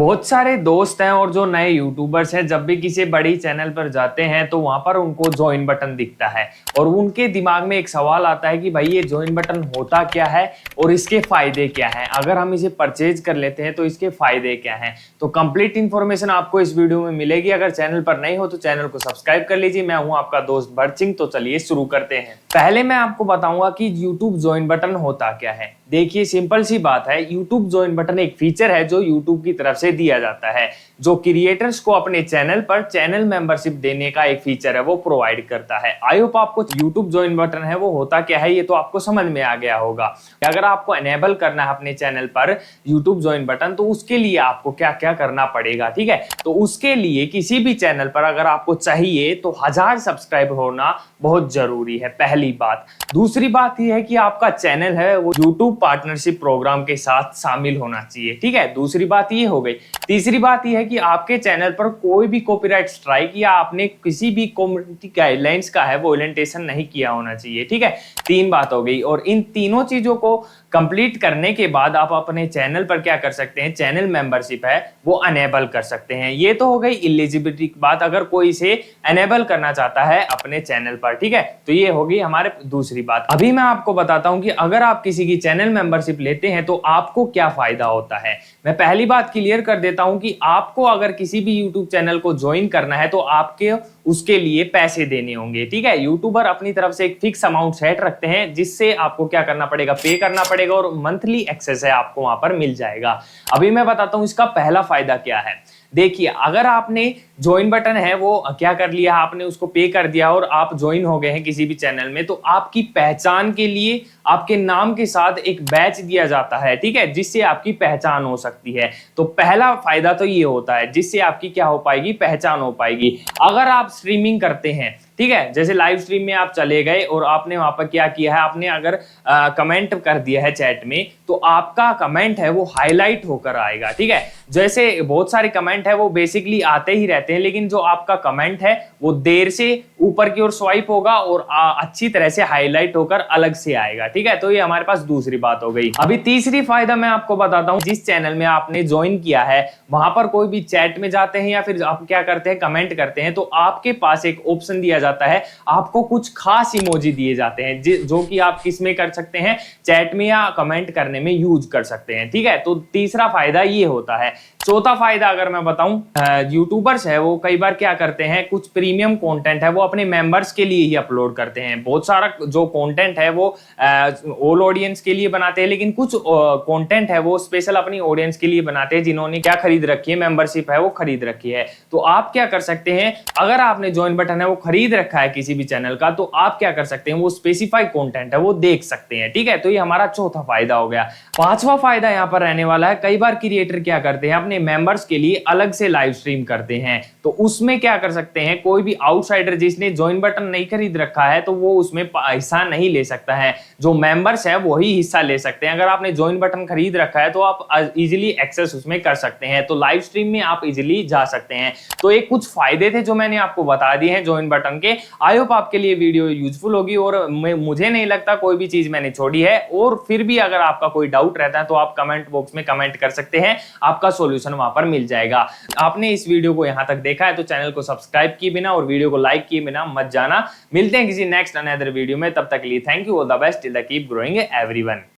बहुत सारे दोस्त हैं और जो नए यूट्यूबर्स हैं, जब भी किसी बड़ी चैनल पर जाते हैं तो वहां पर उनको ज्वाइन बटन दिखता है और उनके दिमाग में एक सवाल आता है कि भाई ये ज्वाइन बटन होता क्या है और इसके फायदे क्या हैं। अगर हम इसे परचेज कर लेते हैं तो इसके फायदे क्या हैं। तो कंप्लीट इन्फॉर्मेशन आपको इस वीडियो में मिलेगी। अगर चैनल पर नहीं हो तो चैनल को सब्सक्राइब कर लीजिए। मैं हूं आपका दोस्त भरत सिंह। तो चलिए शुरू करते हैं। पहले मैं आपको बताऊंगा कि यूट्यूब ज्वाइन बटन होता क्या है। देखिए, सिंपल सी बात है, यूट्यूब ज्वाइन बटन एक फीचर है जो यूट्यूब की तरफ से दिया जाता है, जो क्रिएटर्स को अपने चैनल पर चैनल मेंबरशिप देने का एक फीचर है, वो प्रोवाइड करता है। आई होप आपको यूट्यूब ज्वाइन बटन है वो होता क्या है ये तो आपको समझ में आ गया होगा। अगर आपको एनेबल करना है अपने चैनल पर यूट्यूब ज्वाइन बटन तो उसके लिए आपको क्या क्या करना पड़ेगा, ठीक है। तो उसके लिए किसी भी चैनल पर अगर आपको चाहिए तो 1000 सब्सक्राइब होना बहुत जरूरी है, पहली बात। दूसरी बात यह है कि आपका चैनल है वो यूट्यूब पार्टनरशिप प्रोग्राम के साथ शामिल होना चाहिए, ठीक है। दूसरी बात ये हो गई। तीसरी बात यह है कि आपके चैनल पर कोई भी कॉपीराइट स्ट्राइक या आपने किसी भी कम्युनिटी गाइडलाइंस का है वोलेंटेशन नहीं किया होना चाहिए, ठीक है। 3 बात हो गई और इन तीनों चीजों को कंप्लीट करने के बाद आप अपने चैनल पर क्या कर सकते हैं, चैनल मेंबरशिप है वो अनेबल कर सकते हैं। ये तो हो गई एलिजिबिलिटी की बात, अगर कोई इसे अनेबल करना चाहता है अपने चैनल पर, ठीक है। तो ये होगी हमारे दूसरी बात। अभी मैं आपको बताता हूं कि अगर आप किसी की चैनल मेंबरशिप लेते हैं तो आपको क्या फायदा होता है। मैं पहली बात क्लियर कर देता हूं कि आपको अगर किसी भी यूट्यूब चैनल को ज्वाइन करना है तो आपके उसके लिए पैसे देने होंगे, ठीक है। यूट्यूबर अपनी तरफ से एक फिक्स अमाउंट सेट रखते हैं जिससे आपको क्या करना पड़ेगा, पे करना पड़ेगा और मंथली एक्सेस है आपको वहां पर मिल जाएगा। अभी मैं बताता हूं इसका पहला फायदा क्या है। देखिए, अगर आपने ज्वाइन बटन है वो क्या कर लिया, आपने उसको पे कर दिया और आप ज्वाइन हो गए हैं किसी भी चैनल में, तो आपकी पहचान के लिए आपके नाम के साथ एक बैच दिया जाता है, ठीक है, जिससे आपकी पहचान हो सकती है। तो पहला फायदा तो ये होता है जिससे आपकी क्या हो पाएगी, पहचान हो पाएगी। अगर आप स्ट्रीमिंग करते हैं, ठीक है, जैसे लाइव स्ट्रीम में आप चले गए और आपने वहां पर क्या किया है, आपने अगर कमेंट कर दिया है चैट में तो आपका कमेंट है वो हाईलाइट होकर आएगा, ठीक है। जैसे बहुत सारे कमेंट है वो बेसिकली आते ही रहते हैं, लेकिन जो आपका कमेंट है वो देर से ऊपर की ओर स्वाइप होगा और अच्छी तरह से हाईलाइट होकर अलग से आएगा, ठीक है। तो ये हमारे पास दूसरी बात हो गई। अभी तीसरी फायदा मैं आपको बताता हूं। जिस चैनल में आपने ज्वाइन किया है वहां पर कोई भी चैट में जाते हैं या फिर आप क्या करते हैं, कमेंट करते हैं, तो आपके पास एक ऑप्शन दिया जाता है, आपको कुछ खास इमोजी दिए जाते हैं जो कि आप किस में कर सकते हैं, चैट में या कमेंट करने में यूज कर सकते हैं, ठीक है। तो तीसरा फायदा ये होता है। चौथा फायदा अगर मैं बताऊं, यूट्यूबर्स है वो कई बार क्या करते हैं, कुछ प्रीमियम कंटेंट है वो अपने मेंबर्स के लिए ही अपलोड करते हैं। बहुत सारा जो कंटेंट है वो ऑल ऑडियंस के लिए बनाते हैं, लेकिन कुछ कंटेंट है वो स्पेशल अपनी ऑडियंस के लिए बनाते हैं जिन्होंने क्या खरीद रखी है, मेंबरशिप है वो खरीद रखी है। तो आप क्या कर सकते हैं, अगर आपने ज्वाइन बटन है वो खरीद रखा है किसी भी चैनल का, तो आप क्या कर सकते हैं, वो स्पेसिफाइड कंटेंट है वो देख सकते हैं, ठीक है। तो ये हमारा चौथा फायदा हो गया। पांचवा फायदा यहाँ पर रहने वाला है, कई बार क्रिएटर क्या करते हैं, अपने मेंबर्स के लिए अलग से लाइव स्ट्रीम करते हैं। तो उसमें क्या कर सकते हैं, कोई भी आउटसाइडर जिसने ज्वाइन बटन नहीं खरीद रखा है तो वो उसमें हिस्सा नहीं ले सकता है, जो मेंबर्स है वही हिस्सा ले सकते हैं। अगर आपने ज्वाइन बटन खरीद रखा है तो आप इजीली एक्सेस उसमें कर सकते हैं, तो लाइव स्ट्रीम में आप इजीली जा सकते हैं। तो ये कुछ फायदे थे जो मैंने आपको बता दिए हैं ज्वाइन बटन के। आई होप आपके लिए वीडियो यूजफुल होगी और मुझे नहीं लगता कोई भी चीज मैंने छोड़ी है। और फिर भी अगर आपका कोई डाउट रहता है तो आप कमेंट बॉक्स में कमेंट कर सकते हैं, आपका सॉल्यूशन वहां पर मिल जाएगा। आपने इस वीडियो को यहां तक देखा है तो चैनल को सब्सक्राइब किए बिना और वीडियो को लाइक किए बिना मत जाना। मिलते हैं किसी नेक्स्ट अनदर वीडियो में, तब तक के लिए thank you, all the best, till the keep growing everyone.